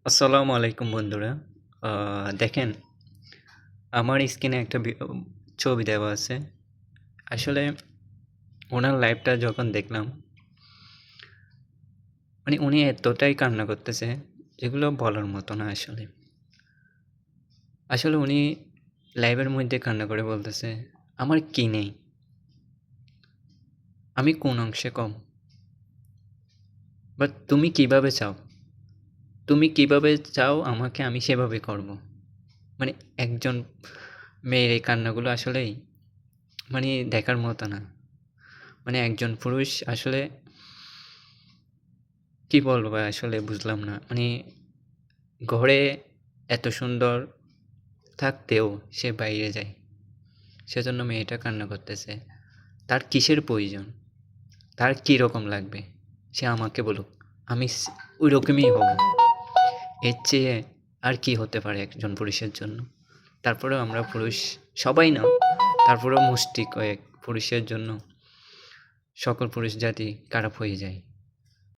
আসসালামু আলাইকুম বন্ধুরা। আ দেখেন আমার স্ক্রিনে একটা ছবি দেওয়া আছে। আসলে উনার লাইভটা যখন দেখলাম, মানে উনি এতটাই কান্না করতেছে, যেগুলো বলার মতো না আসলে। আসলে উনি লাইভের মধ্যে কান্না করে বলতেছে, "আমার কি নেই? আমি কোন অংশে কম? বাট তুমি কিভাবে চাও? তুমি কিভাবে চাও আমাকে আমি সেভাবে করব।" মানে একজন মেয়ের এই কান্নাগুলো আসলেই মানে দেখার মতো না। মানে একজন পুরুষ আসলে কি বলবো ভাই আসলে বুঝলাম না। মানে ঘরে এত সুন্দর থাকতেও সে বাইরে যায়। সেজন্য মেয়েটা কান্না করতেছে। তার কিসের প্রয়োজন? তার কিরকম লাগবে? সে আমাকে বলুক। আমি ঐরকমই হবো। এর চেয়ে আর কি হতে পারে একজন পুরুষের জন্য? তারপরেও আমরা পুরুষ সবাই না, তারপরেও মুষ্টি কয়েক পুরুষের জন্য সকল পুরুষ জাতি খারাপ হয়ে যায়।